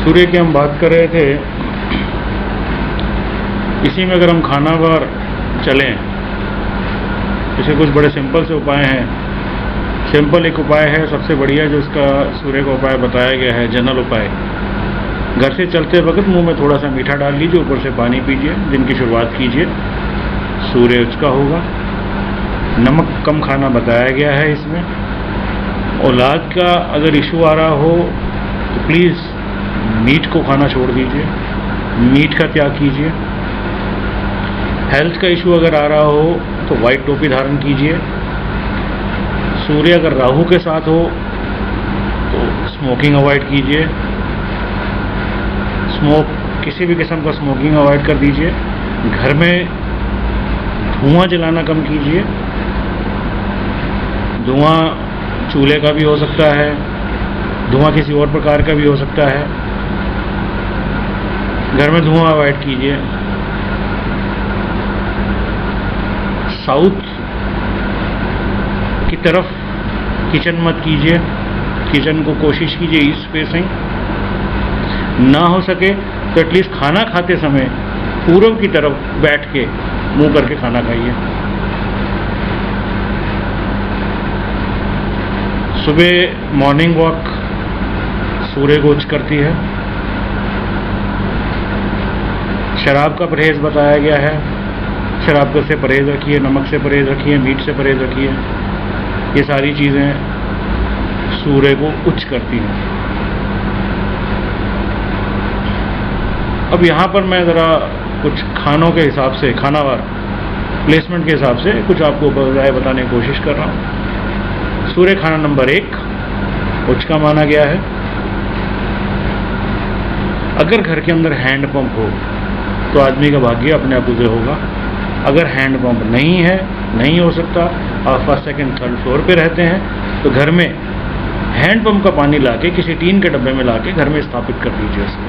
सूर्य की हम बात कर रहे थे। इसी में अगर हम खाना बार चलें, इसके कुछ बड़े सिंपल से उपाय हैं। सिंपल एक उपाय है सबसे बढ़िया, जो इसका सूर्य का उपाय बताया गया है, जनरल उपाय। घर से चलते वक्त मुंह में थोड़ा सा मीठा डाल लीजिए, ऊपर से पानी पीजिए, दिन की शुरुआत कीजिए, सूर्य उचका होगा। नमक कम खाना बताया गया है इसमें। औलाद का अगर इशू आ रहा हो तो प्लीज़ मीट को खाना छोड़ दीजिए, मीट का त्याग कीजिए। हेल्थ का इशू अगर आ रहा हो तो वाइट टोपी धारण कीजिए। सूर्य अगर राहु के साथ हो तो स्मोकिंग अवॉइड कीजिए। किसी भी किस्म का स्मोकिंग अवॉइड कर दीजिए। घर में धुआं जलाना कम कीजिए। धुआं चूल्हे का भी हो सकता है, धुआं किसी और प्रकार का भी हो सकता है। घर में धुआं अवॉइड कीजिए। साउथ की तरफ किचन मत कीजिए। किचन को कोशिश कीजिए ईस्ट फेसिंग। ना हो सके तो एटलीस्ट खाना खाते समय पूर्व की तरफ बैठ के मुंह करके खाना खाइए। सुबह मॉर्निंग वॉक सूर्य को उच्च करती है। शराब का परहेज बताया गया है। शराब से परहेज रखिए, नमक से परहेज रखिए, मीट से परहेज रखिए। ये सारी चीज़ें सूर्य को उच्च करती हैं। अब यहाँ पर मैं ज़रा कुछ खानों के हिसाब से, खानावार प्लेसमेंट के हिसाब से कुछ आपको बताने की कोशिश कर रहा हूँ। सूर्य खाना नंबर 1 उच्च का माना गया है। अगर घर के अंदर हैंड पंप हो तो आदमी का भाग्य अपने आप उदय होगा। अगर हैंड पंप नहीं है, नहीं हो सकता, आप फर्स्ट सेकंड थर्ड फ्लोर पे रहते हैं, तो घर में हैंड पंप का पानी लाके किसी टीन के डब्बे में लाके घर में स्थापित कर दीजिए। उसको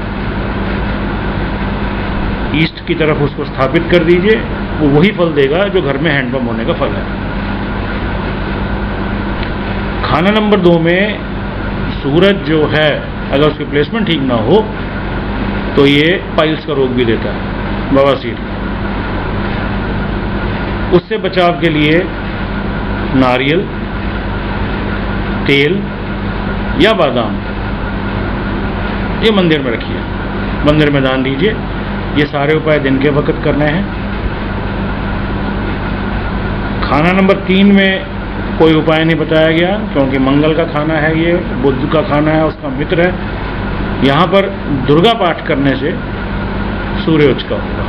ईस्ट की तरफ उसको स्थापित कर दीजिए। वो वही फल देगा जो घर में हैंड पंप होने का फल है। खाना नंबर 2 में सूरज जो है, अगर उसकी प्लेसमेंट ठीक ना हो तो ये पाइल्स का रोग भी देता है, बवासीर। उससे बचाव के लिए नारियल तेल या बादाम ये मंदिर में रखिए, मंदिर में दान दीजिए। ये सारे उपाय दिन के वक्त करने हैं। खाना नंबर 3 में कोई उपाय नहीं बताया गया, क्योंकि मंगल का खाना है, ये बुध का खाना है, उसका मित्र है। यहाँ पर दुर्गा पाठ करने से सूर्य उच्च का होगा।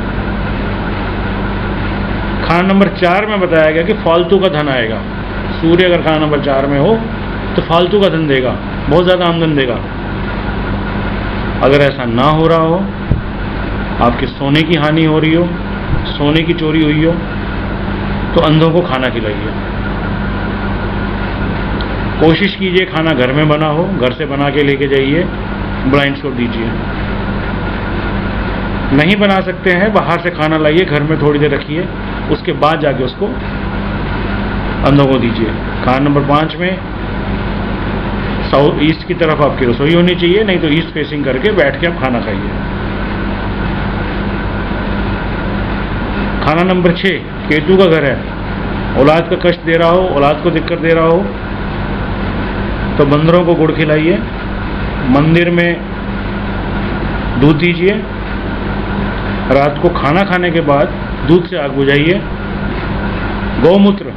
खाना नंबर 4 में बताया गया कि फालतू का धन आएगा। सूर्य अगर खाना नंबर 4 में हो तो फालतू का धन देगा, बहुत ज़्यादा आमदन देगा। अगर ऐसा ना हो रहा हो, आपके सोने की हानि हो रही हो, सोने की चोरी हुई हो, तो अंधों को खाना खिलाइए। कोशिश कीजिए खाना घर में बना हो, घर से बना के लेके जाइए, ब्लाइंड्स को दीजिए। नहीं बना सकते हैं, बाहर से खाना लाइए, घर में थोड़ी देर रखिए, उसके बाद जाके उसको अंधों को दीजिए। खाना नंबर 5 में साउथ ईस्ट की तरफ आपकी रसोई होनी चाहिए, नहीं तो ईस्ट फेसिंग करके बैठ के आप खाना खाइए। खाना नंबर 6 केतु का घर है। औलाद का कष्ट दे रहा हो, औलाद को दिक्कत दे रहा हो, तो बंदरों को गुड़ खिलाइए, मंदिर में दूध दीजिए। रात को खाना खाने के बाद दूध से आग बुझाइए। गौमूत्र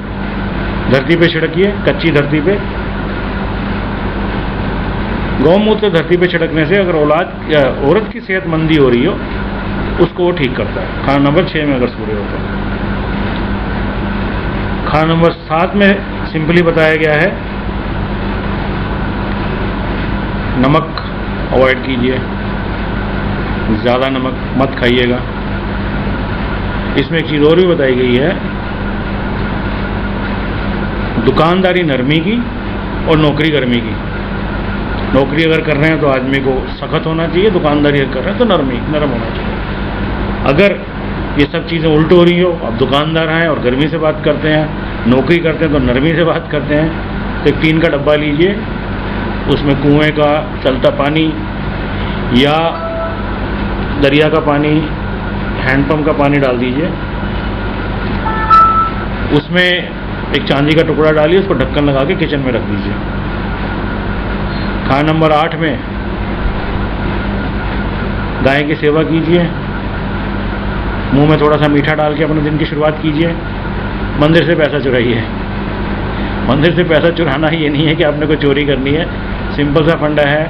धरती पे छिड़किए, कच्ची धरती पे। गौमूत्र धरती पे छिड़कने से अगर औरत की सेहत मंदी हो रही हो, उसको वो ठीक करता है। खाना नंबर 6 में अगर सूर्य होता है। खाना नंबर 7 में सिंपली बताया गया है, नमक अवॉइड कीजिए, ज़्यादा नमक मत खाइएगा। इसमें एक चीज़ और भी बताई गई है, दुकानदारी नरमी की और नौकरी गर्मी की। नौकरी अगर कर रहे हैं तो आदमी को सख्त होना चाहिए, दुकानदारी अगर कर रहे हैं तो नरम होना चाहिए। अगर ये सब चीज़ें उल्ट हो रही हो, आप दुकानदार हैं और गर्मी से बात करते हैं, नौकरी करते हैं तो नरमी से बात करते हैं, तो एक टीन का डब्बा लीजिए, उसमें कुएं का चलता पानी या दरिया का पानी, हैंडपम्प का पानी डाल दीजिए, उसमें एक चांदी का टुकड़ा डालिए, उसको ढक्कन लगा के किचन में रख दीजिए। खाना नंबर 8 में गाय की सेवा कीजिए, मुंह में थोड़ा सा मीठा डाल के अपने दिन की शुरुआत कीजिए। मंदिर से पैसा चुराइए। मंदिर से पैसा चुराना ये नहीं है कि आपने कोई चोरी करनी है, सिंपल सा फंडा है।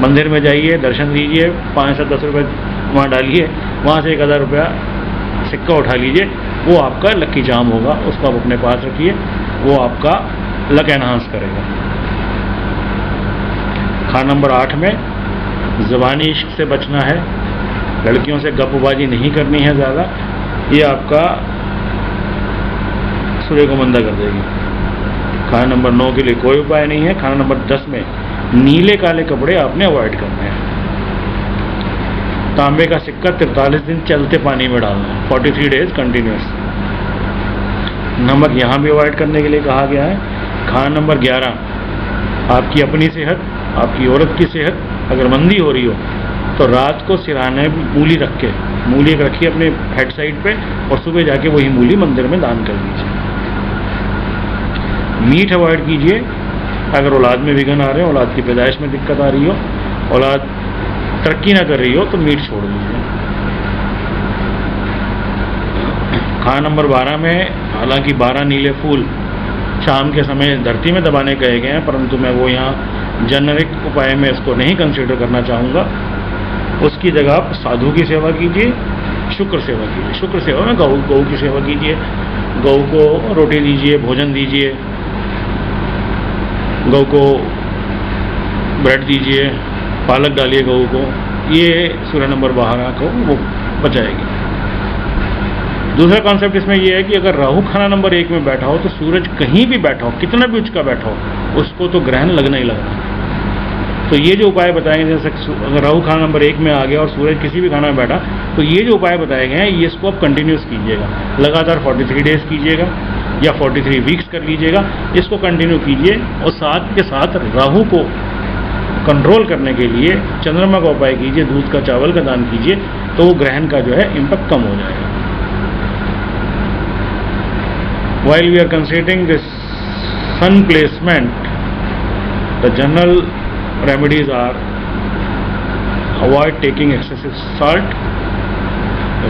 मंदिर में जाइए, दर्शन दीजिए, 5 से 10 रुपये वहाँ डालिए, वहाँ से 1000 रुपया सिक्का उठा लीजिए, वो आपका लकी चार्म होगा, उसको आप अपने पास रखिए, वो आपका लक एनहांस करेगा। खाना नंबर 8 में ज़बानी इश्क से बचना है, लड़कियों से गपबाजी नहीं करनी है ज़्यादा, ये आपका सूर्य को मंदा कर देगी। खाना नंबर 9 के लिए कोई उपाय नहीं है। खाना नंबर 10 में नीले काले कपड़े आपने अवॉइड करने हैं। तांबे का सिक्का 43 दिन चलते पानी में डालना है, 43 डेज कंटिन्यूस। नमक यहाँ भी अवॉइड करने के लिए कहा गया है। खाना नंबर 11, आपकी अपनी सेहत, आपकी औरत की सेहत अगर मंदी हो रही हो तो रात को सिरहाने मूली रख के, मूली रखिए अपने हेड साइड पे, और सुबह जाके वही मूली मंदिर में दान कर दीजिए। मीट अवॉइड कीजिए। अगर औलाद में विघन आ रहे हो, औलाद की पैदाइश में दिक्कत आ रही हो, औलाद तरक्की ना कर रही हो, तो मीट छोड़ दीजिए। खाना नंबर 12 में, हालांकि 12 नीले फूल शाम के समय धरती में दबाने कहे गए हैं, परंतु मैं वो यहाँ जेनरिक उपाय में इसको नहीं कंसीडर करना चाहूँगा। उसकी जगह आप साधु की सेवा कीजिए, शुक्र सेवा कीजिए। शुक्र सेवा में गौ की सेवा कीजिए, गौ को रोटी दीजिए, भोजन दीजिए, गौ को ब्रेड दीजिए, पालक डालिए गौ को, ये सूर्य नंबर 12 को वो बचाएगी। दूसरा कॉन्सेप्ट इसमें ये है कि अगर राहु खाना नंबर 1 में बैठा हो तो सूरज कहीं भी बैठा हो, कितना भी उचका बैठा हो, उसको तो ग्रहण लगना ही लगना। तो ये जो उपाय बताए गए, जैसे अगर राहु खाना नंबर 1 में आ गया और सूरज किसी भी खाना में बैठा, तो ये जो उपाय बताए गए हैं ये इसको आप कंटिन्यूस कीजिएगा, लगातार 43 डेज कीजिएगा या 43 वीक्स कर लीजिएगा, इसको कंटिन्यू कीजिए। और साथ के साथ राहु को कंट्रोल करने के लिए चंद्रमा का उपाय कीजिए, दूध का चावल का दान कीजिए, तो वो ग्रहण का जो है इम्पैक्ट कम हो जाएगा। While we are considering this sun placement, the general remedies are: avoid taking excessive salt,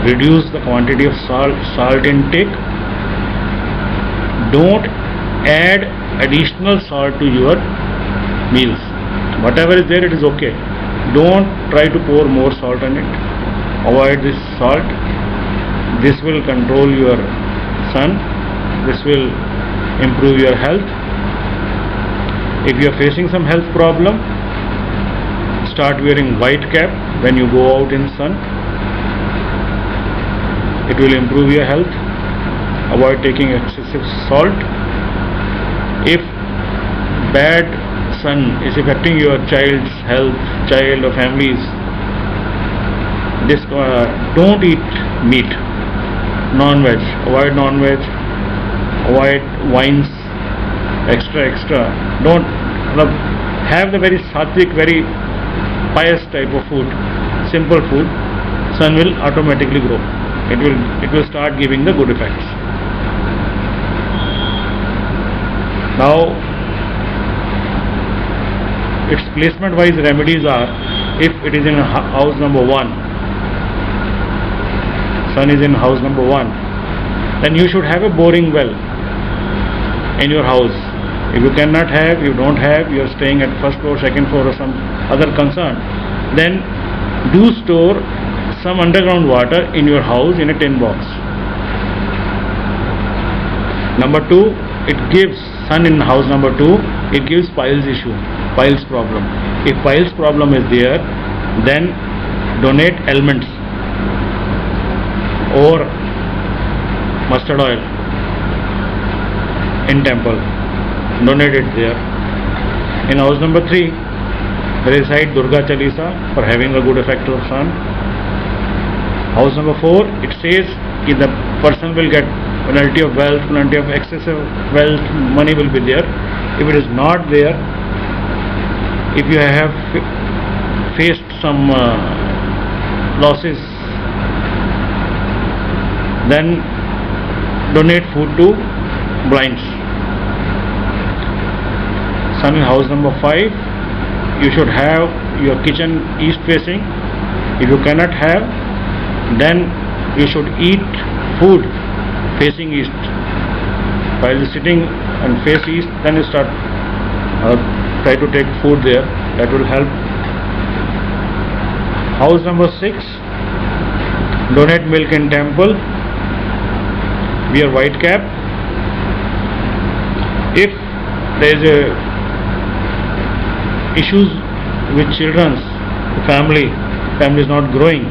reduce the quantity of salt intake, don't add additional salt to your meals. Whatever is there, it is okay. Don't try to pour more salt on it. Avoid this salt. This will control your sun. This will improve your health. If you are facing some health problem, start wearing white cap when you go out in sun. It will improve your health. Avoid taking excessive salt. If bad sun is affecting your child's health, child or families, don't eat meat, non-veg. Avoid non-veg. Avoid wines, extra. Don't have the very sattvic, very pious type of food, simple food. Sun will automatically grow. It will start giving the good effects. Now, its placement wise remedies are: if it is in house number 1, sun is in house number 1, then you should have a boring well in your house. If you cannot have, you don't have, you are staying at first floor, second floor or some other concern, then do store some underground water in your house in a tin box. Number 2, it gives, sun in house number 2, it gives piles issue, piles problem. If piles problem is there, then donate almonds or mustard oil in temple, donate it there. In house number 3, recite Durga Chalisa for having a good effect of sun. House number 4, it says that the person will get plenty of wealth, plenty of excessive wealth, money will be there. If it is not there, if you have faced some losses, then donate food to blinds. Son, in house number 5, you should have your kitchen east facing. If you cannot have, then you should eat food facing east. While sitting and face east, then you start try to take food there. That will help. House number 6, donate milk in temple. Wear white cap. If there is a issues with children's family is not growing,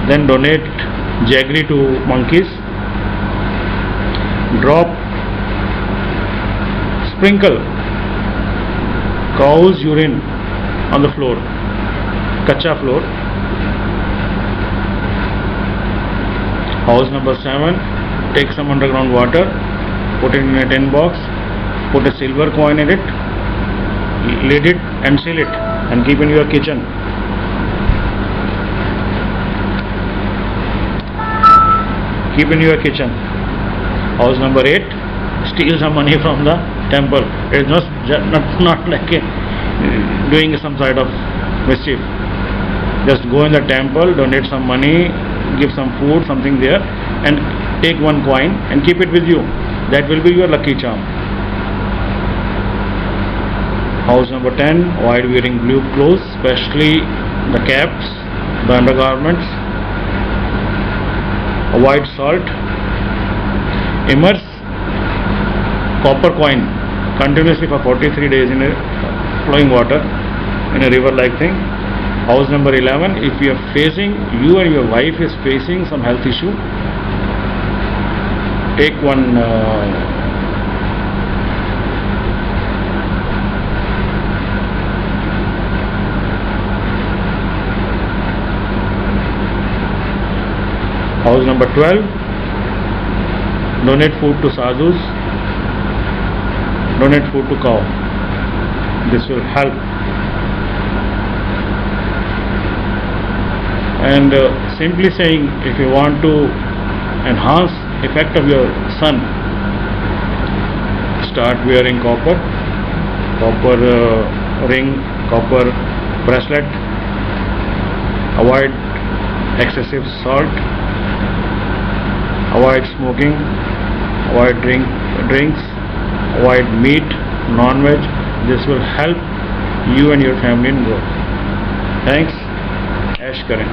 then donate jaggery to monkeys. Drop, sprinkle cow's urine on the floor, kacha floor. House number 7, take some underground water, put it in a tin box, put a silver coin in it, lid it and seal it, and keep in your kitchen. Keep in your kitchen. House number 8, steal some money from the temple. It is not like doing some sort of mischief. Just go in the temple, donate some money, give some food, something there, and take one coin and keep it with you. That will be your lucky charm. House number 10, avoid wearing blue clothes, especially the caps, the undergarments. Avoid salt. Immerse copper coin continuously for 43 days in a flowing water in a river like thing. House number 11, if you and your wife is facing some health issue, take one house number 12, donate food to sadhus, donate food to cow. This will help. And simply saying, if you want to enhance effect of your sun, start wearing copper ring, copper bracelet. Avoid excessive salt. Avoid smoking. Avoid drinks. Avoid meat, non-veg. This will help you and your family in growth. Thanks. ऐश करें.